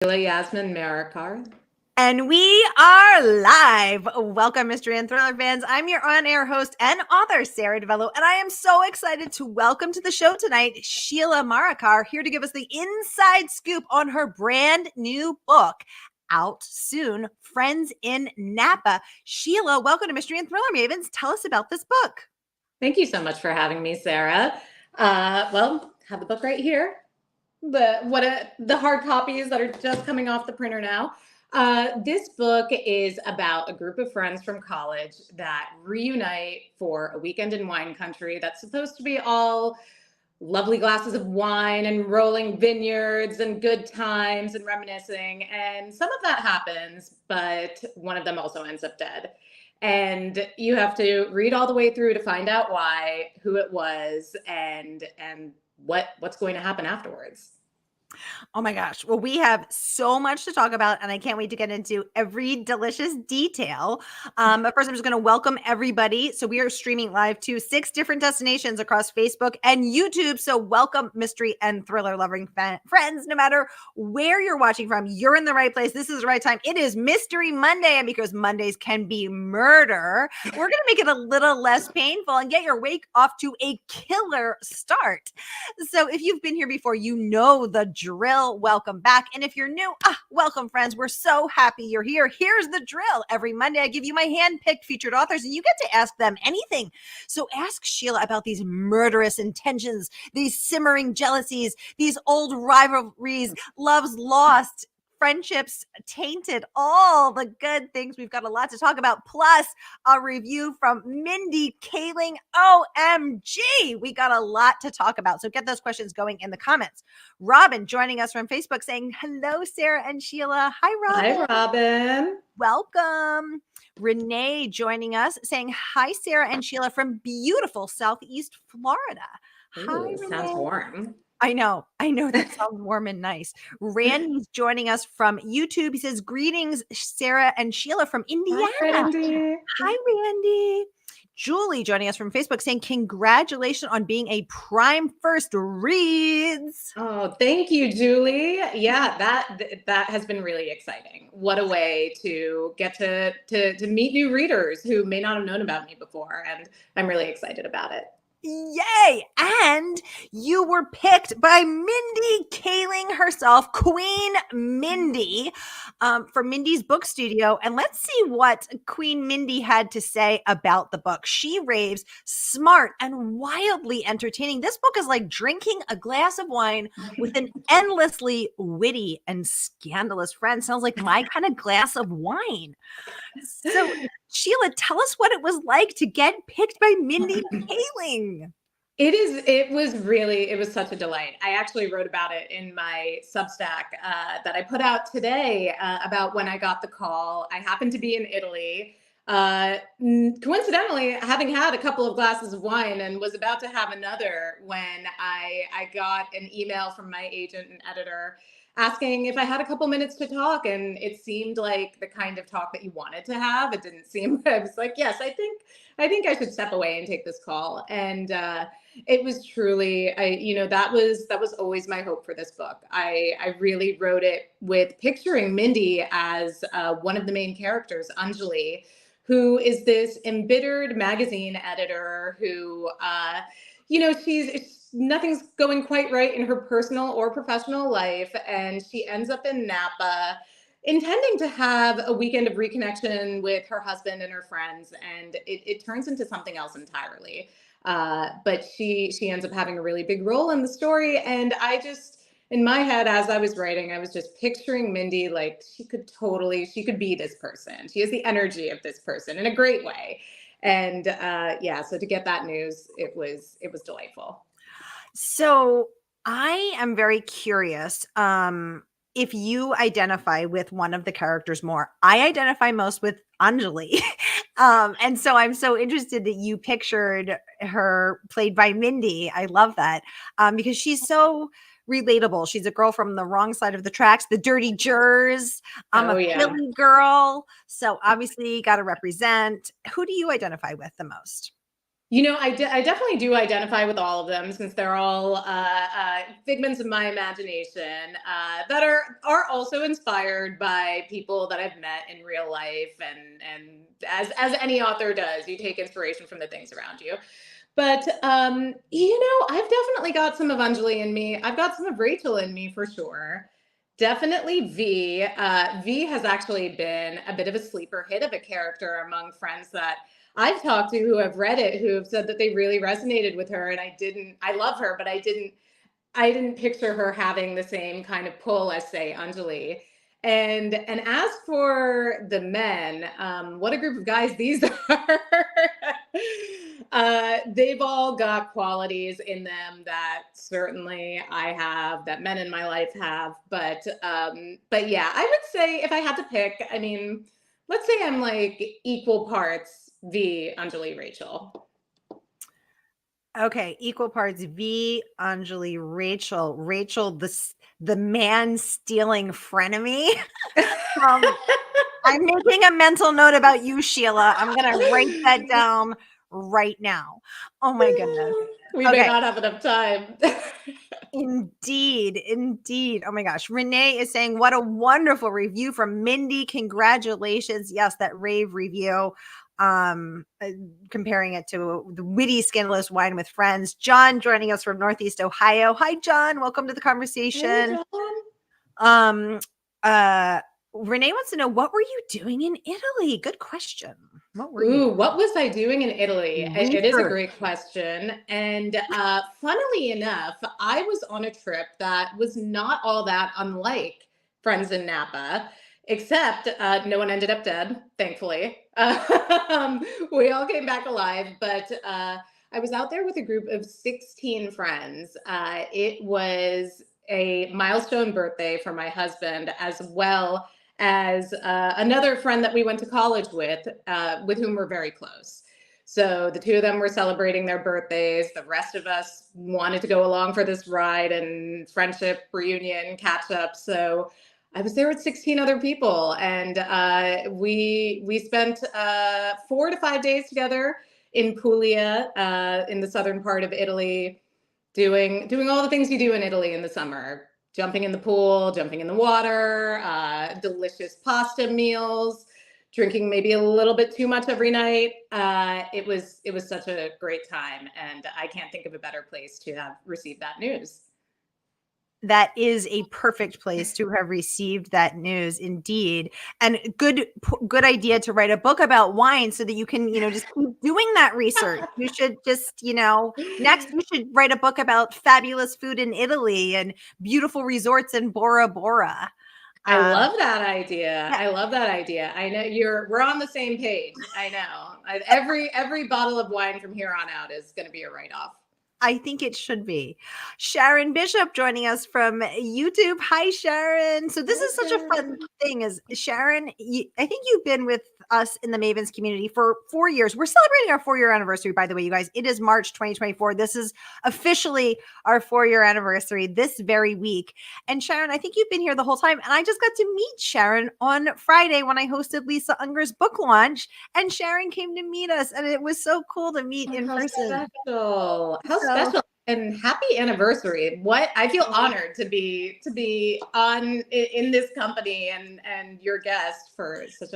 Sheila, Yasmin, Marikar. And we are live. Welcome, mystery and thriller fans. I'm your on-air host and author, Sara DiVello, and I am so excited to welcome to the show tonight, Sheila Marikar, here to give us the inside scoop on her brand new book, out soon, Friends in Napa. Sheila, welcome to Mystery and Thriller Mavens. Tell us about this book. Thank you so much for having me, Sara. Well, have the book right here. The hard copies that are just coming off the printer now. This book is about a group of friends from college that reunite for a weekend in wine country that's supposed to be all lovely glasses of wine and rolling vineyards and good times and reminiscing. And some of that happens, but one of them also ends up dead. And you have to read all the way through to find out why, who it was, and what's going to happen afterwards. Oh my gosh. Well, we have so much to talk about, and I can't wait to get into every delicious detail. But first, I'm just going to welcome everybody. So we are streaming live to 6 different destinations across Facebook and YouTube. So welcome, mystery and thriller loving friends. No matter where you're watching from, you're in the right place. This is the right time. It is Mystery Monday, and because Mondays can be murder, we're going to make it a little less painful and get your week off to a killer start. So if you've been here before, you know the drill. Welcome back. And if you're new, welcome, friends. We're so happy you're here. Here's the drill. Every Monday, I give you my hand-picked featured authors, and you get to ask them anything. So ask Sheila about these murderous intentions, these simmering jealousies, these old rivalries, loves lost, friendships tainted, all the good things. We've got a lot to talk about, plus a review from Mindy Kaling. OMG, we got a lot to talk about. So get those questions going in the comments. Robin joining us from Facebook saying, hello, Sara and Sheila. Hi, Robin. Hi, Robin. Welcome. Renee joining us saying, hi, Sara and Sheila from beautiful Southeast Florida. Ooh, hi, Renee. Sounds warm. I know that sounds warm and nice. Randy's joining us from YouTube. He says, greetings, Sara and Sheila from Indiana. Hi, Randy. Hi, Randy. Julie joining us from Facebook saying, congratulations on being a Prime First Reads. Oh, thank you, Julie. Yeah, that has been really exciting. What a way to get to meet new readers who may not have known about me before. And I'm really excited about it. Yay! And you were picked by Mindy Kaling herself, Queen Mindy, for Mindy's book studio. And let's see what Queen Mindy had to say about the book. She raves, smart and wildly entertaining. This book is like drinking a glass of wine with an endlessly witty and scandalous friend. Sounds like my kind of glass of wine. So, Sheila, tell us what it was like to get picked by Mindy Kaling. It was such a delight. I actually wrote about it in my Substack that I put out today about when I got the call. I happened to be in Italy, coincidentally having had a couple of glasses of wine and was about to have another when I got an email from my agent and editor asking if I had a couple minutes to talk. And it seemed like the kind of talk that you wanted to have. It didn't seem, I was like, yes, I think I should step away and take this call. And it was truly, that was always my hope for this book. I really wrote it with picturing Mindy as one of the main characters, Anjali, who is this embittered magazine editor who, nothing's going quite right in her personal or professional life. And she ends up in Napa intending to have a weekend of reconnection with her husband and her friends. And it turns into something else entirely. But she ends up having a really big role in the story. And in my head, as I was writing, I was just picturing Mindy like she could be this person. She has the energy of this person in a great way. And so to get that news, it was delightful. So I am very curious if you identify with one of the characters more. I identify most with Anjali. And so I'm so interested that you pictured her played by Mindy. I love that because she's so relatable. She's a girl from the wrong side of the tracks, the dirty jurors. I'm a Philly girl. So obviously got to represent. Who do you identify with the most? I definitely do identify with all of them since they're all figments of my imagination that are also inspired by people that I've met in real life, and as any author does, you take inspiration from the things around you. But I've definitely got some of Anjali in me. I've got some of Rachel in me for sure. Definitely V. V has actually been a bit of a sleeper hit of a character among friends that I've talked to who have read it, who have said that they really resonated with her. And I love her, but I didn't picture her having the same kind of pull as, say, Anjali. And as for the men, what a group of guys these are. They've all got qualities in them that certainly I have, that men in my life have. But yeah, I would say if I had to pick, I mean, let's say I'm like equal parts V, Anjali, Rachel. Okay, equal parts V, Anjali, Rachel. Rachel, the man stealing frenemy. I'm making a mental note about you, Sheila. I'm gonna write that down right now. Oh my goodness. We may not have enough time. Indeed, indeed. Oh my gosh. Renee is saying, what a wonderful review from Mindy. Congratulations. Yes, that rave review. Comparing it to the witty, scandalous wine with friends. John joining us from Northeast Ohio. Hi, John. Welcome to the conversation. Hey, John. Renee wants to know, what were you doing in Italy? Good question. What were you? What was I doing in Italy? It is a great question. And funnily enough, I was on a trip that was not all that unlike Friends in Napa, except no one ended up dead, thankfully. We all came back alive, but I was out there with a group of 16 friends. It was a milestone birthday for my husband, as well as another friend that we went to college with whom we're very close. So the two of them were celebrating their birthdays. The rest of us wanted to go along for this ride and friendship reunion catch up. So I was there with 16 other people, and we spent 4 to 5 days together in Puglia, in the southern part of Italy, doing all the things you do in Italy in the summer. Jumping in the pool, jumping in the water, delicious pasta meals, drinking maybe a little bit too much every night. It was such a great time, and I can't think of a better place to have received that news. That is a perfect place to have received that news, indeed. And good idea to write a book about wine so that you can, just keep doing that research. You should just, next you should write a book about fabulous food in Italy and beautiful resorts in Bora Bora. I love that idea. Yeah. I love that idea. I know we're on the same page. I know. Every bottle of wine from here on out is going to be a write-off. I think it should be. Sharon Bishop joining us from YouTube. Hi, Sharon. So this is such a fun thing. Is Sharon, I think you've been with us in the Mavens community for 4 years. We're celebrating our 4-year anniversary, by the way, you guys. It is March 2024. This is officially our 4-year anniversary this very week. And Sharon, I think you've been here the whole time. And I just got to meet Sharon on Friday when I hosted Lisa Unger's book launch. And Sharon came to meet us. And it was so cool to meet in person. Special. How special. And happy anniversary. I feel honored to be on in this company and your guest for such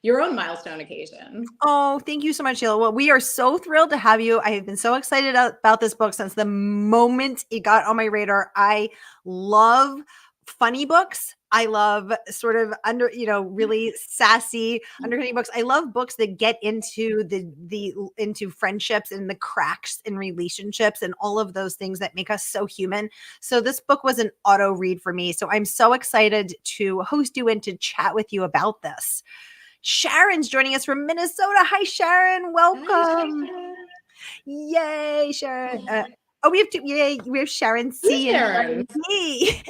your own milestone occasion. Oh, thank you so much, Sheila. Well, we are so thrilled to have you. I have been so excited about this book since the moment it got on my radar. I love funny books. I love sort of really sassy undercutting books. I love books that get into into friendships and the cracks in relationships and all of those things that make us so human. So this book was an auto read for me. So I'm so excited to host you and to chat with you about this. Sharon's joining us from Minnesota. Hi, Sharon. Welcome. Hi, Sharon. Yay, Sharon. We have two. Yay, we have Sharon C. Sharon C.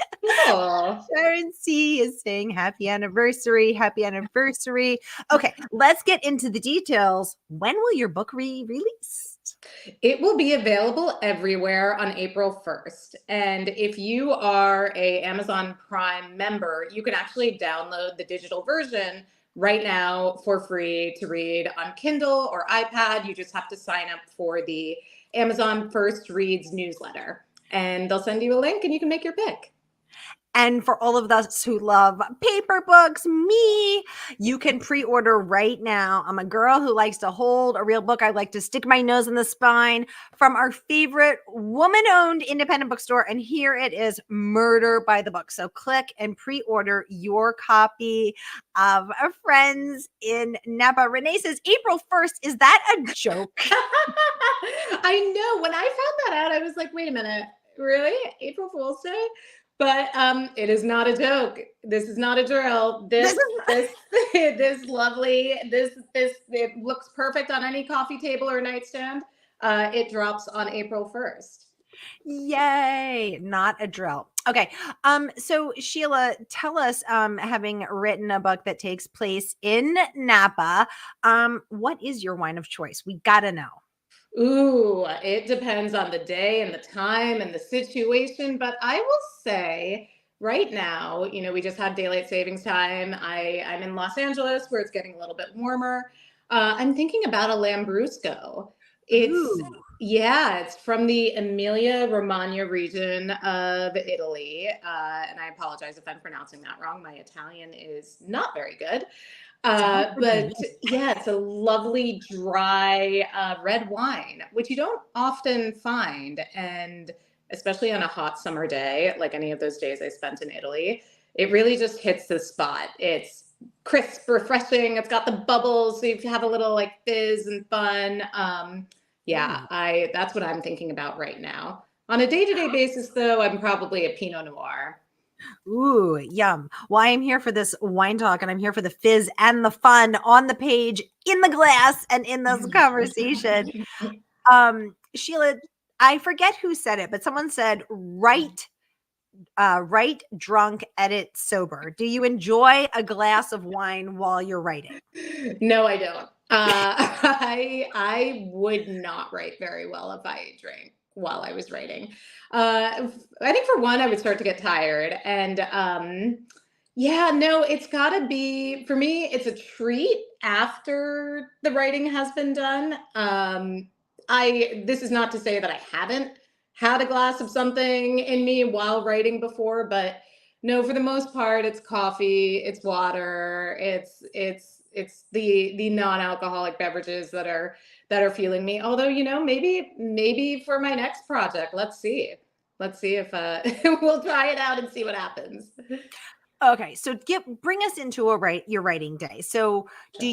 Cool. Sharon C. is saying happy anniversary. Happy anniversary. Okay, let's get into the details. When will your book be released? It will be available everywhere on April 1st. And if you are a Amazon Prime member, you can actually download the digital version right now for free to read on Kindle or iPad. You just have to sign up for the Amazon First Reads newsletter, and they'll send you a link and you can make your pick. And for all of us who love paper books, me, you can pre-order right now. I'm a girl who likes to hold a real book. I like to stick my nose in the spine, from our favorite woman-owned independent bookstore. And here it is, Murder by the Book. So click and pre-order your copy of Friends in Napa. Renee says, April 1st. Is that a joke? I know. When I found that out, I was like, wait a minute, really? April Fool's Day? But it is not a joke. This is not a drill. This lovely, it looks perfect on any coffee table or nightstand. It drops on April 1st. Yay, not a drill. Okay. So Sheila, tell us, having written a book that takes place in Napa, what is your wine of choice? We gotta know. Ooh, it depends on the day and the time and the situation. But I will say right now, we just had daylight savings time. I'm in Los Angeles where it's getting a little bit warmer. I'm thinking about a Lambrusco. It's, Ooh. yeah, it's from the Emilia Romagna region of Italy. And I apologize if I'm pronouncing that wrong. My Italian is not very good. But yeah, it's a lovely dry red wine, which you don't often find. And especially on a hot summer day, like any of those days I spent in Italy, it really just hits the spot. It's crisp, refreshing. It's got the bubbles, so you have a little like fizz and fun. Yeah, that's what I'm thinking about right now. On a day-to-day basis, though, I'm probably a Pinot Noir. Ooh, yum. Well, I am here for this wine talk, and I'm here for the fizz and the fun on the page, in the glass, and in this conversation. Sheila, I forget who said it, but someone said, write drunk, edit sober. Do you enjoy a glass of wine while you're writing? No, I don't. I would not write very well if I drank while I was writing. I think for one, I would start to get tired, and yeah, no, it's got to be for me. It's a treat after the writing has been done. This is not to say that I haven't had a glass of something in me while writing before, but no, for the most part, it's coffee, it's water, it's the non-alcoholic beverages that are fueling me. Although, maybe for my next project, let's see if we'll try it out and see what happens. Okay, so bring us into your writing day. So are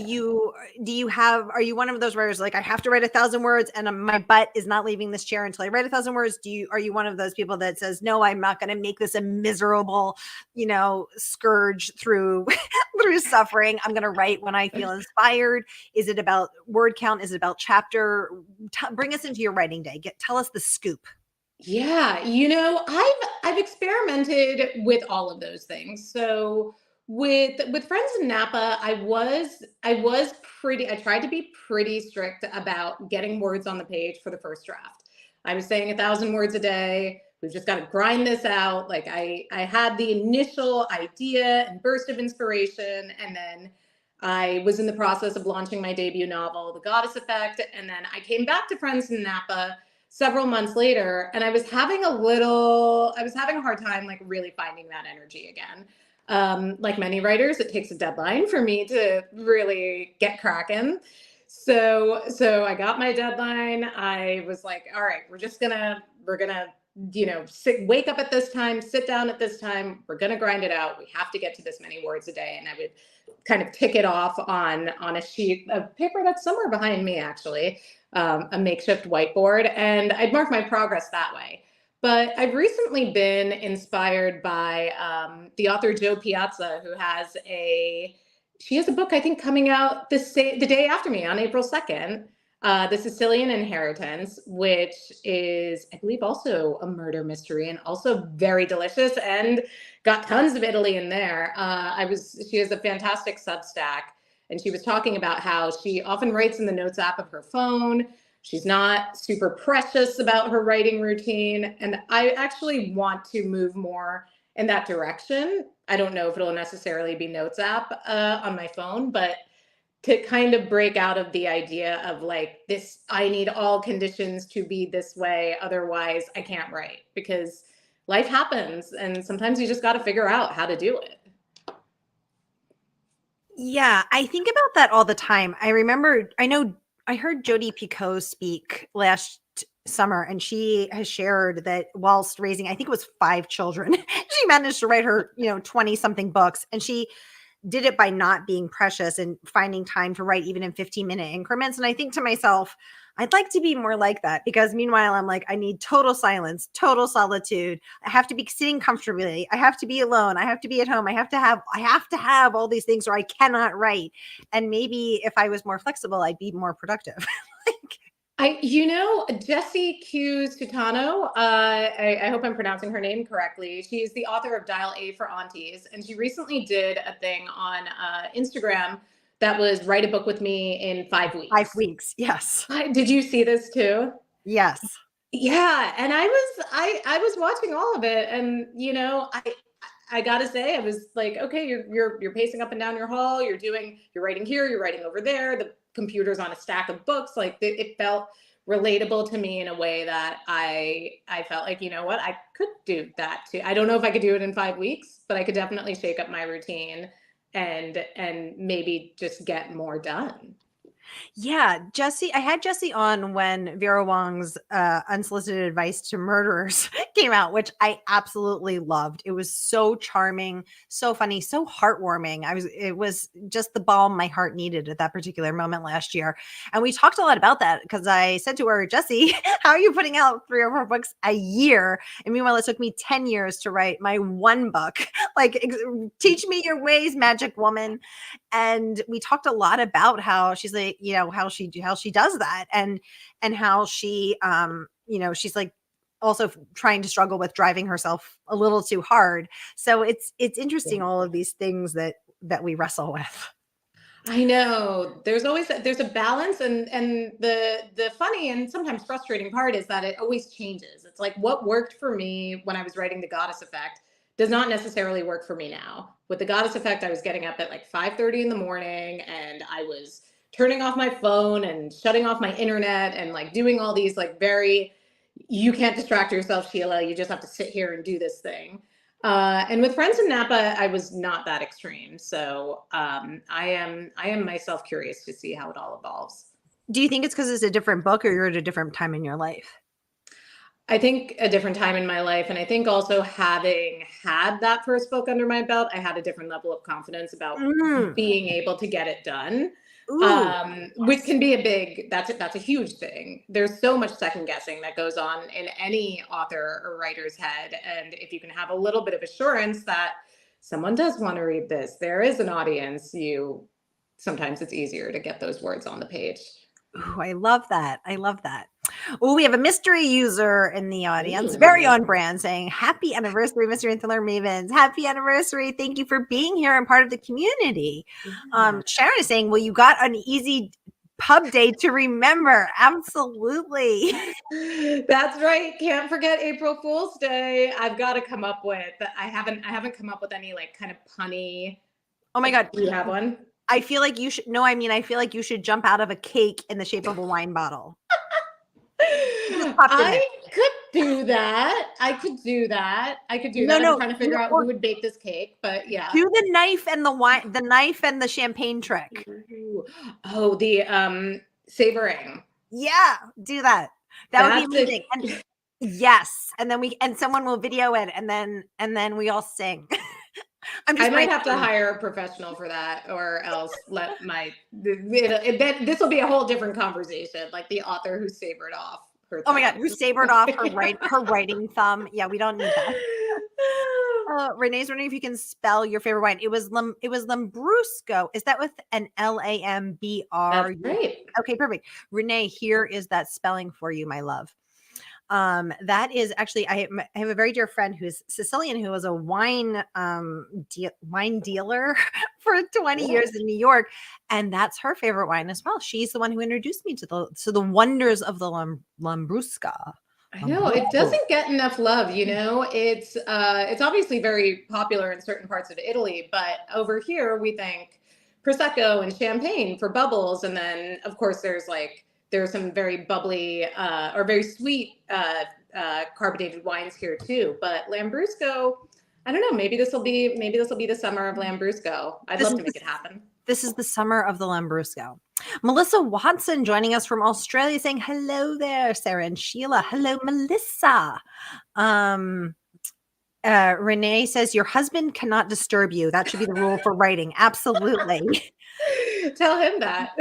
you one of those writers like, I have to write 1,000 words and my butt is not leaving this chair until I write 1,000 words? Are you one of those people that says, no, I'm not going to make this a miserable, scourge through through suffering. I'm going to write when I feel inspired. Is it about word count? Is it about chapter? Bring us into your writing day. Tell us the scoop. Yeah, I've experimented with all of those things. So with friends in Napa, I tried to be pretty strict about getting words on the page for the first draft. I was saying 1,000 words a day. We've just got to grind this out. Like I had the initial idea and burst of inspiration, and then I was in the process of launching my debut novel, The Goddess Effect, and then I came back to Friends in Napa several months later, and I was having a hard time like really finding that energy again. Like many writers, it takes a deadline for me to really get cracking. So I got my deadline. I was like, all right, we're gonna, wake up at this time, sit down at this time. We're gonna grind it out. We have to get to this many words a day. And I would kind of tick it off on a sheet of paper that's somewhere behind me, actually, a makeshift whiteboard, and I'd mark my progress that way. But I've recently been inspired by the author Jo Piazza, who has a book, I think, coming out the day after me on April 2nd, The Sicilian Inheritance, which is, I believe, also a murder mystery and also very delicious and got tons of Italy in there. She has a fantastic Substack, and she was talking about how she often writes in the notes app of her phone. She's not super precious about her writing routine. And I actually want to move more in that direction. I don't know if it'll necessarily be Notes app on my phone, but to kind of break out of the idea of like this, I need all conditions to be this way, otherwise I can't write, because life happens and sometimes you just got to figure out how to do it. Yeah, I think about that all the time. I heard Jodi Picoult speak last summer, and she has shared that whilst raising, I think it was 5 children, she managed to write her, 20 something books, and she did it by not being precious and finding time to write even in 15-minute increments. And I think to myself, I'd like to be more like that, because meanwhile, I'm like, I need total silence, total solitude. I have to be sitting comfortably. I have to be alone. I have to be at home. I have to have all these things, or I cannot write. And maybe if I was more flexible, I'd be more productive. Jessie Q. Sutano, I hope I'm pronouncing her name correctly. She's the author of Dial A for Aunties, and she recently did a thing on Instagram that was write a book with me in 5 weeks. 5 weeks, yes. Did you see this too? Yes. Yeah, and I was watching all of it, and I gotta say, I was like, okay, you're pacing up and down your hall, you're writing here, you're writing over there, the computer's on a stack of books. Like it felt relatable to me in a way that I felt like, you know what, I could do that too. I don't know if I could do it in 5 weeks, but I could definitely shake up my routine and maybe just get more done. Yeah, I had Jessie on when Vera Wong's Unsolicited Advice to Murderers came out, which I absolutely loved. It was so charming, so funny, so heartwarming. It was just the balm my heart needed at that particular moment last year. And we talked a lot about that, because I said to her, Jessie, how are you putting out 3 or 4 books a year? And meanwhile, it took me 10 years to write my one book. Like, teach me your ways, magic woman. And we talked a lot about how she's like, how she does that, and how she she's like also trying to struggle with driving herself a little too hard. So it's interesting, all of these things that we wrestle with. I know there's a balance, and the funny and sometimes frustrating part is that it always changes. It's like what worked for me when I was writing The Goddess Effect does not necessarily work for me now. With The Goddess Effect, I was getting up at like 5:30 in the morning, and I was turning off my phone and shutting off my internet and like doing all these like you can't distract yourself, Sheila. You just have to sit here and do this thing. And with Friends in Napa, I was not that extreme. So I am myself curious to see how it all evolves. Do you think it's because it's a different book, or you're at a different time in your life? I think a different time in my life. And I think also having had that first book under my belt, I had a different level of confidence about being able to get it done. Which can be that's a huge thing. There's so much second guessing that goes on in any author or writer's head. And if you can have a little bit of assurance that someone does want to read this, there is an audience, sometimes it's easier to get those words on the page. Ooh, I love that. Oh, we have a mystery user in the audience, very on brand, saying, happy anniversary, Mystery and Thriller Mavens. Happy anniversary. Thank you for being here and part of the community. Sharon is saying, well, you got an easy pub day to remember. Absolutely. That's right. Can't forget April Fool's Day. I've got to come up with, I haven't come up with any like kind of punny. Oh my God. Do you have one? I feel like you should. No, I mean, I feel like you should jump out of a cake in the shape of a wine bottle. I could do that. I'm trying to figure out who would bake this cake, but yeah. Do the knife and the knife and the champagne trick. Oh, the savoring. Yeah, do that. That would be amazing. And, yes, and then someone will video it, and then we all sing. I might have to hire a professional for that, or else this will be a whole different conversation. Like the author who savored off her thumb. Oh my God, who savored off her writing thumb. Yeah, we don't need that. Renee's wondering if you can spell your favorite wine. It was Lambrusco. Is that with an Lambr? That's right. Okay, perfect. Renee, here is that spelling for you, my love. That is actually, I have a very dear friend who's Sicilian, who was a wine dealer for 20 years in New York, and that's her favorite wine as well. She's the one who introduced me to the wonders of the Lambrusca. I know it doesn't get enough love, you know. It's obviously very popular in certain parts of Italy, but over here we think prosecco and champagne for bubbles, and then of course there's some very bubbly or very sweet carbonated wines here too. But Lambrusco, I don't know. Maybe this will be the summer of Lambrusco. I'd love to make it happen. This is the summer of the Lambrusco. Melissa Watson joining us from Australia saying, hello there, Sarah and Sheila. Hello, Melissa. Renee says, your husband cannot disturb you. That should be the rule for writing. Absolutely. Tell him that.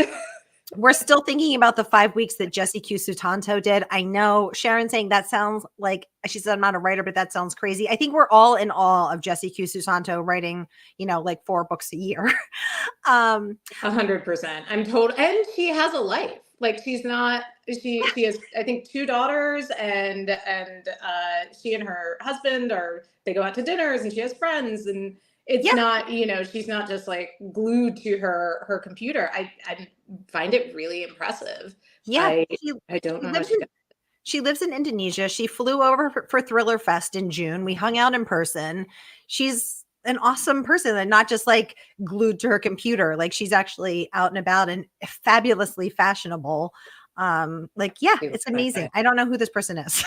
We're still thinking about the 5 weeks that Jesse Q. Sutanto did. I know Sharon saying that sounds like, she said, I'm not a writer, but that sounds crazy. I think we're all in awe of Jesse Q. Sutanto writing, like 4 books a year. 100%. I'm told. And she has a life. Like she has, I think, 2 daughters and she and her husband they go out to dinners and she has friends and it's not, she's not just like glued to her computer. I find it really impressive. Yeah. I don't know. She lives in Indonesia. She flew over for Thriller Fest in June. We hung out in person. She's an awesome person and not just like glued to her computer. Like she's actually out and about and fabulously fashionable. It's amazing. I don't know who this person is.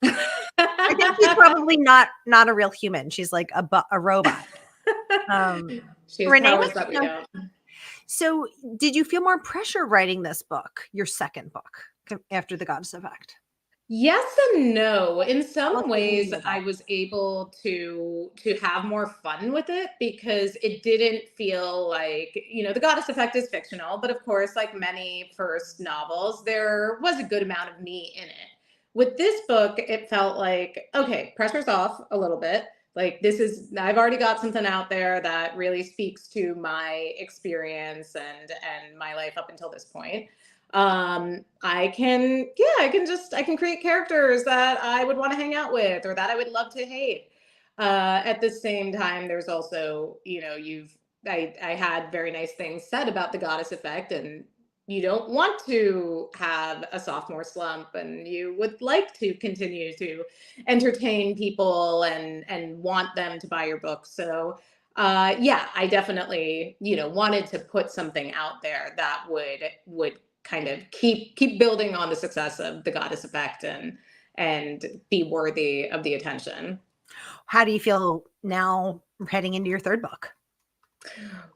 I think she's probably not a real human. She's like a robot. She has powers that we don't. So did you feel more pressure writing this book, your second book, after The Goddess Effect? Yes and no. In some ways, I was able to have more fun with it because it didn't feel like, The Goddess Effect is fictional, but of course, like many first novels, there was a good amount of me in it. With this book, it felt like, okay, pressure's off a little bit. Like I've already got something out there that really speaks to my experience and my life up until this point. I can create characters that I would want to hang out with or that I would love to hate. At the same time, there's also, I had very nice things said about The Goddess Effect, and you don't want to have a sophomore slump and you would like to continue to entertain people and want them to buy your book. So I definitely, wanted to put something out there that would kind of keep building on the success of The Goddess Effect and be worthy of the attention. How do you feel now heading into your third book?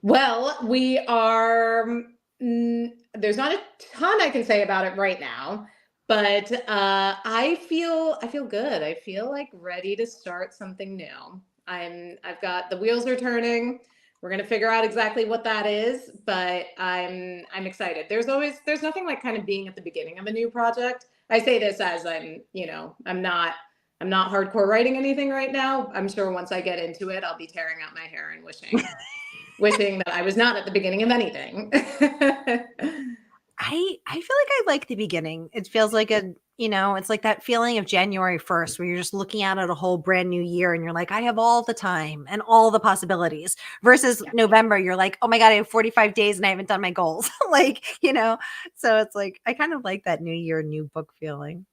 Well, we are, there's not a ton I can say about it right now, but I feel good. I feel like ready to start something new. I've got the wheels are turning. We're going to figure out exactly what that is, but I'm excited. There's nothing like kind of being at the beginning of a new project. I say this as I'm not hardcore writing anything right now. I'm sure once I get into it, I'll be tearing out my hair and wishing that I was not at the beginning of anything. I feel like I like the beginning. It feels like it's like that feeling of January 1st where you're just looking out at a whole brand new year and you're like, I have all the time and all the possibilities versus November. You're like, oh my God, I have 45 days and I haven't done my goals. So it's like, I kind of like that new year, new book feeling.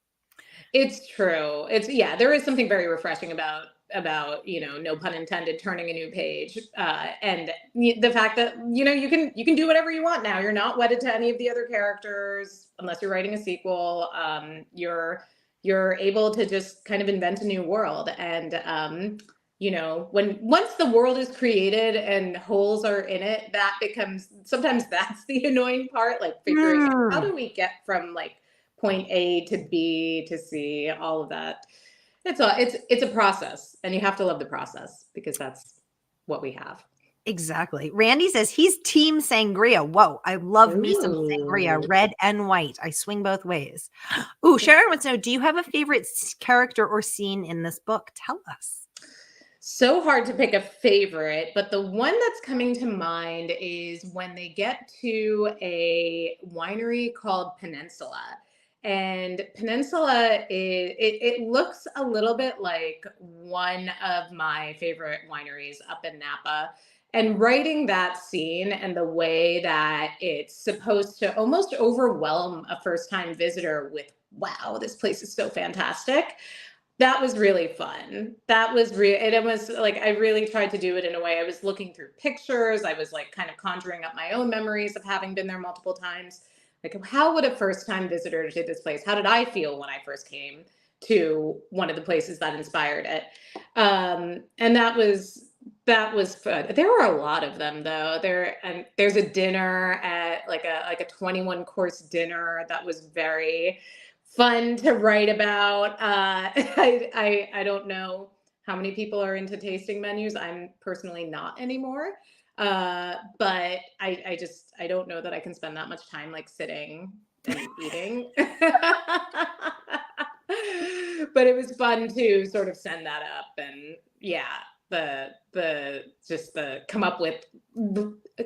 It's true. There is something very refreshing about no pun intended, turning a new page, and the fact that you can do whatever you want now. You're not wedded to any of the other characters unless you're writing a sequel. You're able to just kind of invent a new world, and once the world is created and holes are in it, sometimes that's the annoying part, like figuring out how do we get from like point A to B to C, all of that. It's a process, and you have to love the process because that's what we have. Exactly. Randy says he's team sangria. Whoa, I love me some sangria, red and white. I swing both ways. Ooh, Sharon wants to know, do you have a favorite character or scene in this book? Tell us. So hard to pick a favorite, but the one that's coming to mind is when they get to a winery called Peninsula. And Peninsula it looks a little bit like one of my favorite wineries up in Napa. And writing that scene and the way that it's supposed to almost overwhelm a first time visitor with, wow, this place is so fantastic. That was really fun. That was real. It was like, I really tried to do it in a way. I was looking through pictures. I was like kind of conjuring up my own memories of having been there multiple times. Like, how would a first time visitor to this place? How did I feel when I first came to one of the places that inspired it? And that was fun. There were a lot of them though. There's a dinner at like a 21 course dinner that was very fun to write about. I don't know how many people are into tasting menus. I'm personally not anymore. But I don't know that I can spend that much time like sitting and eating. But it was fun to sort of send that up, and yeah, the come up with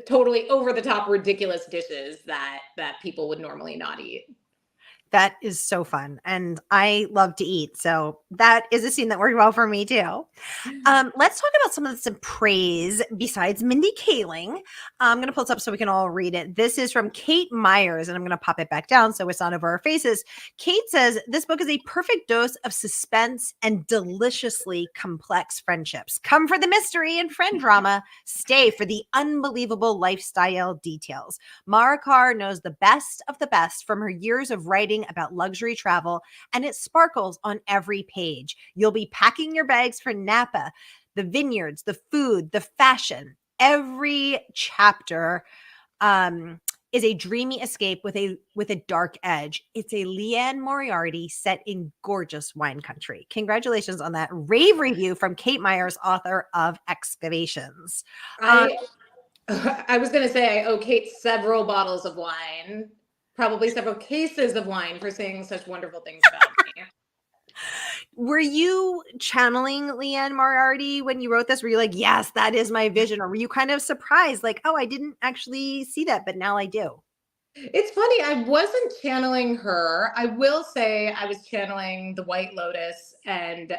totally over the top ridiculous dishes that people would normally not eat. That is so fun. And I love to eat. So that is a scene that worked well for me too. Let's talk about some praise besides Mindy Kaling. I'm going to pull this up so we can all read it. This is from Kate Myers, and I'm going to pop it back down so it's not over our faces. Kate says, this book is a perfect dose of suspense and deliciously complex friendships. Come for the mystery and friend drama. Stay for the unbelievable lifestyle details. Marikar knows the best of the best from her years of writing about luxury travel, and it sparkles on every page. You'll be packing your bags for Napa, the vineyards, the food, the fashion. Every chapter is a dreamy escape with a dark edge. It's a Liane Moriarty set in gorgeous wine country. Congratulations on that rave review from Kate Myers, author of Excavations. I was going to say I owe Kate several bottles of wine, probably several cases of wine, for saying such wonderful things about me. Were you channeling Liane Moriarty when you wrote this? Were you like, yes, that is my vision? Or were you kind of surprised, like, oh, I didn't actually see that, but now I do? It's funny, I wasn't channeling her. I will say I was channeling The White Lotus and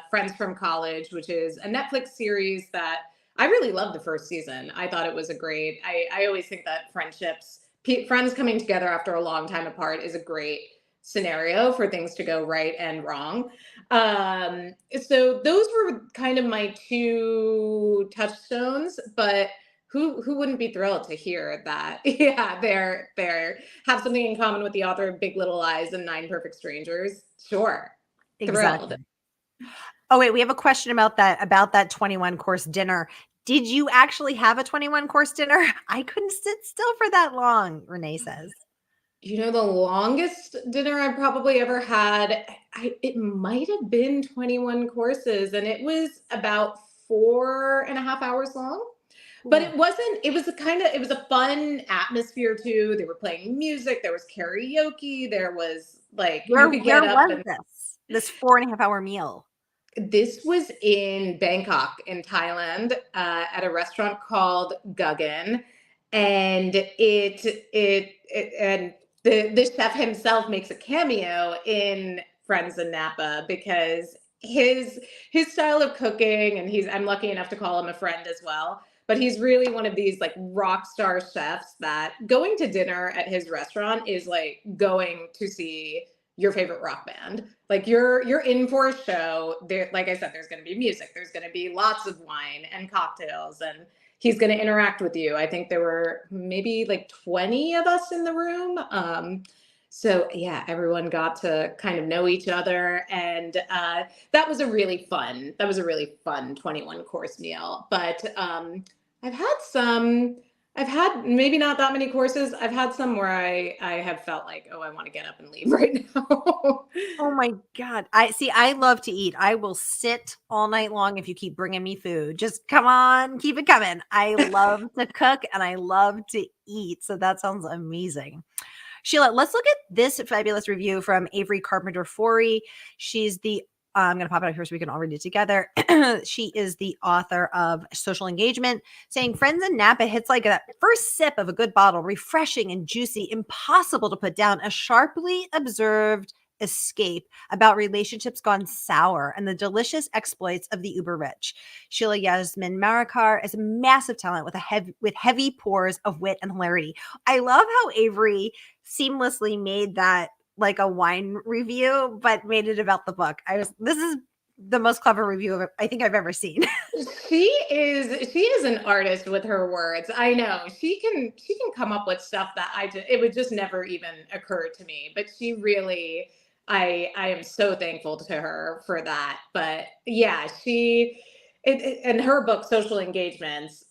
Friends from College, which is a Netflix series that I really loved the first season. I thought it was a great, I always think that friends coming together after a long time apart is a great scenario for things to go right and wrong. So those were kind of my two touchstones, but who wouldn't be thrilled to hear that? Yeah, they're have something in common with the author of Big Little Lies and Nine Perfect Strangers. Sure. Exactly. Thrilled. Oh, wait, we have a question about that 21 course dinner. Did you actually have a 21 course dinner? I couldn't sit still for that long, Renee says. You know, the longest dinner I probably ever had, it might have been 21 courses, and it was about 4.5 hours long. But it was a fun atmosphere too. They were playing music, there was karaoke, there was like, Where you could get up was and this 4.5 hour meal? this was in Bangkok in Thailand, at a restaurant called Guggen. And and the chef himself makes a cameo in Friends in Napa because his style of cooking, and I'm lucky enough to call him a friend as well, but he's really one of these like rock star chefs that going to dinner at his restaurant is like going to see your favorite rock band. Like you're in for a show. There, like I said, there's going to be music, there's going to be lots of wine and cocktails, and he's going to interact with you. I think there were maybe like 20 of us in the room. So yeah, everyone got to kind of know each other, and that was a really fun 21 course meal. But I've had maybe not that many courses. I've had some where I have felt like, oh, I want to get up and leave right now. Oh my God. I love to eat. I will sit all night long if you keep bringing me food. Just come on, keep it coming. I love to cook and I love to eat. So that sounds amazing. Sheila, let's look at this fabulous review from Avery Carpenter Forey. She's I'm going to pop it up here so we can all read it together. She is the author of Social Engagement, saying Friends in Napa hits like a first sip of a good bottle, refreshing and juicy, impossible to put down, a sharply observed escape about relationships gone sour and the delicious exploits of the uber rich. Sheila Yasmin Marikar is a massive talent with heavy pours of wit and hilarity. I love how Avery seamlessly made that like a wine review, but made it about the book. This is the most clever review I think I've ever seen. She is an artist with her words. I know she can come up with stuff that it would just never even occur to me. But she really, I am so thankful to her for that. But yeah, and her book Social Engagements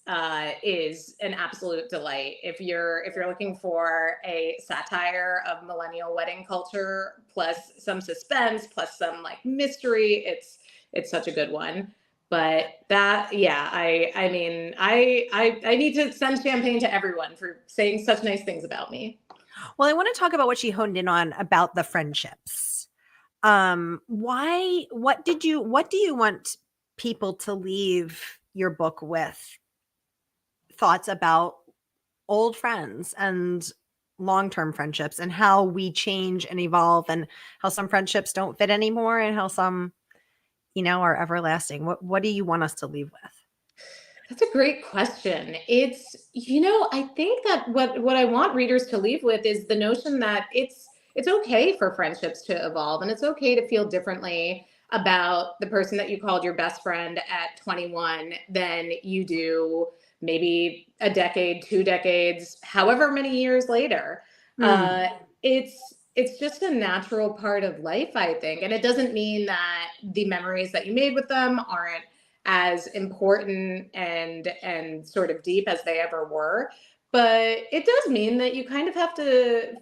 is an absolute delight. If you're looking for a satire of millennial wedding culture plus some suspense plus some like mystery, it's such a good one. But that, yeah, I mean, I need to send champagne to everyone for saying such nice things about me. Well, I want to talk about what she honed in on about the friendships. What do you want people to leave your book with? Thoughts about old friends and long-term friendships and how we change and evolve and how some friendships don't fit anymore and how some are everlasting. What do you want us to leave with? That's a great question. It's, I think that what I want readers to leave with is the notion that it's okay for friendships to evolve and it's okay to feel differently about the person that you called your best friend at 21 than you do maybe a decade, 2 decades, however many years later. It's just a natural part of life, I think. And it doesn't mean that the memories that you made with them aren't as important and sort of deep as they ever were. But it does mean that you kind of have to,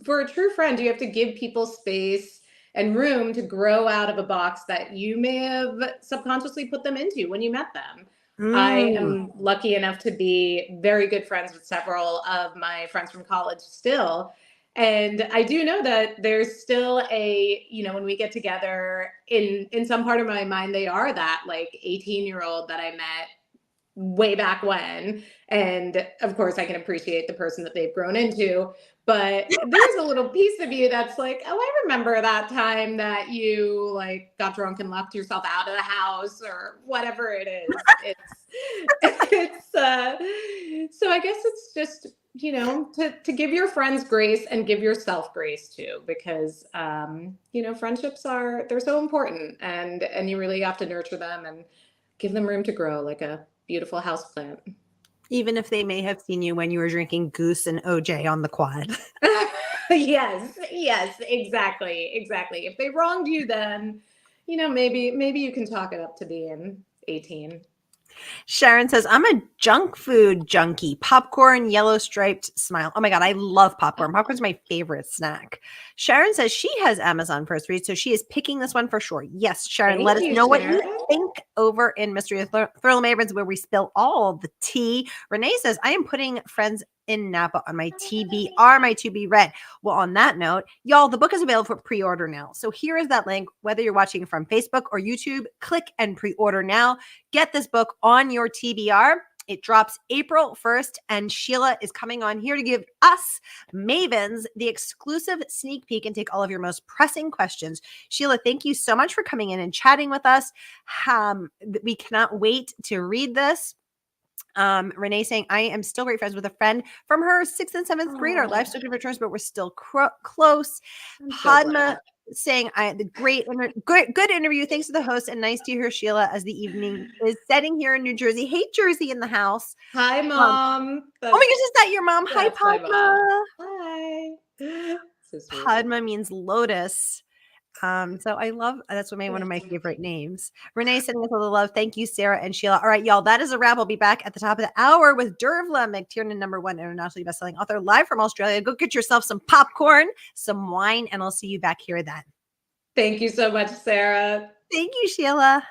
for a true friend, you have to give people space and room to grow out of a box that you may have subconsciously put them into when you met them. I am lucky enough to be very good friends with several of my friends from college still. And I do know that there's still when we get together in some part of my mind, they are that like 18-year-old that I met way back when. And of course I can appreciate the person that they've grown into, but there's a little piece of you that's like, oh, I remember that time that you like got drunk and locked yourself out of the house or whatever it is. So I guess it's just, to give your friends grace and give yourself grace too, because, friendships they're so important and you really have to nurture them and give them room to grow like a beautiful houseplant. Even if they may have seen you when you were drinking Goose and OJ on the quad. Yes, exactly. If they wronged you, then, maybe you can talk it up to being 18. Sharon says, I'm a junk food junkie. Popcorn, yellow striped smile. Oh my God, I love popcorn. Popcorn's my favorite snack. Sharon says she has Amazon first read, so she is picking this one for sure. Yes, Sharon, let us know what you think over in Mystery of Thrill Mavericks, where we spill all the tea. Renee says, I am putting Friends in Napa on my TBR, my to be read. Well, on that note, y'all, the book is available for pre-order now. So here is that link. Whether you're watching from Facebook or YouTube, click and pre-order now. Get this book on your TBR. It drops April 1st, and Sheila is coming on here to give us Mavens the exclusive sneak peek and take all of your most pressing questions. Sheila, thank you so much for coming in and chatting with us. We cannot wait to read this. Renee saying, I am still great friends with a friend from her 6th and 7th grade. Our lives took different turns, but we're still close. Padma saying, good interview. Thanks to the host and nice to hear Sheila as the evening is setting here in New Jersey. Hey, Jersey in the house. Hi, Mom. Oh my gosh, is that your mom? Hi, Padma. Hi. So Padma means lotus. So I love, that's one of my favorite names. Renee sending us all the love. Thank you, Sarah and Sheila. All right, y'all, that is a wrap. I'll be back at the top of the hour with Dervla McTiernan, #1 internationally bestselling author, live from Australia. Go get yourself some popcorn, some wine, and I'll see you back here then. Thank you so much, Sarah. Thank you, Sheila.